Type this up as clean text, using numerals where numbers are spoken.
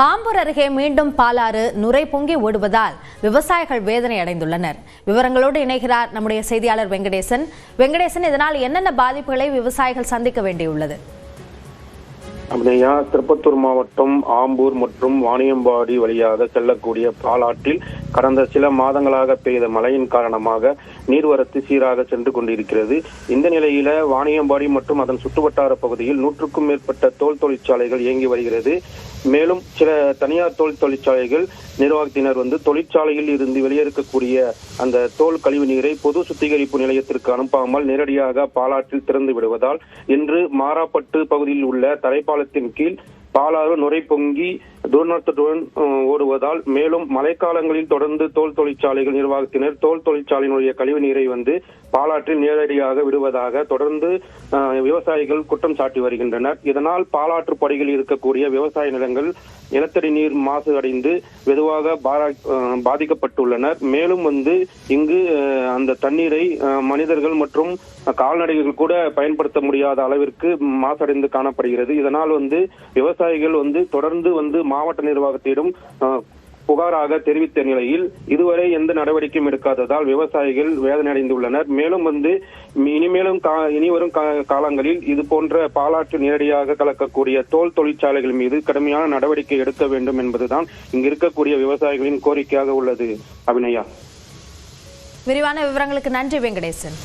ஆம்பூர் அருகே மீண்டும் பாலாறு நுரை பொங்கி ஓடுவதால் விவசாயிகள் வேதனை அடைந்துள்ளனர். விவரங்களோடு இணைகிறார் நம்முடைய செய்தியாளர் வெங்கடேசன். இதனால் என்னென்ன பாதிப்புகளை விவசாயிகள் சந்திக்க வேண்டியுள்ளது? திருப்பத்தூர் மாவட்டம் ஆம்பூர் மற்றும் வாணியம்பாடி வழியாக செல்லக்கூடிய பாலாற்றில் கடந்த சில மாதங்களாக பெய்த மழையின் காரணமாக நீர்வரத்து சீராக சென்று கொண்டிருக்கிறது. இந்த நிலையில வாணியம்பாடி மற்றும் அதன் சுற்றுவட்டார பகுதியில் 100க்கும் மேற்பட்ட தோல் தொழிற்சாலைகள் இயங்கி வருகிறது. மேலும் சில தனியார் தோல் தொழிற்சாலைகள் நிர்வாகத்தினர் தொழிற்சாலையில் இருந்து வெளியேறக்கூடிய அந்த தோல் கழிவு நீரை பொது சுத்திகரிப்பு நிலையத்திற்கு அனுப்பாமல் நேரடியாக பாலாற்றில் திறந்து விடுவதால் இன்று மாராப்பட்டு பகுதியில் உள்ள தரைப்பாலத்தின் கீழ் பாலாறு நுரை பொங்கி துர்நாற்றத்துடன் ஓடுவதால் மேலும் மழைக்காலங்களில் தொடர்ந்து தோல் தொழிற்சாலைகள் நிர்வாகத்தினர் தோல் தொழிற்சாலையினுடைய கழிவு நீரை பாலாற்றில் நேரடியாக விடுவதாக தொடர்ந்து விவசாயிகள் குற்றம் சாட்டி வருகின்றனர். இதனால் பாலாற்று படையில் இருக்கக்கூடிய விவசாய நிலங்கள் நிலத்தடி நீர் மாசு அடைந்து வெகுவாக பாதிக்கப்பட்டுள்ளனர். மேலும் இங்கு அந்த தண்ணீரை மனிதர்கள் மற்றும் கால்நடைகள் கூட பயன்படுத்த முடியாத அளவிற்கு மாசடைந்து காணப்படுகிறது. இதனால் விவசாயிகள் தொடர்ந்து மாவட்ட நிர்வாகத்திடம் புகாராக தெரிவித்த நிலையில் இதுவரை எந்த நடவடிக்கையும் எடுக்காததால் விவசாயிகள் வேதனை அடைந்துள்ளனர். மேலும் இனி வரும் காலங்களில் இது போன்ற பாலாற்று நேரடியாக கலக்கக்கூடிய தோல் தொழிற்சாலைகள் மீது கடுமையான நடவடிக்கை எடுக்க வேண்டும் என்பதுதான் இங்கு இருக்கக்கூடிய விவசாயிகளின் கோரிக்கையாக உள்ளது. அபிநயா, விரிவான விவரங்களுக்கு நன்றி வெங்கடேசன்.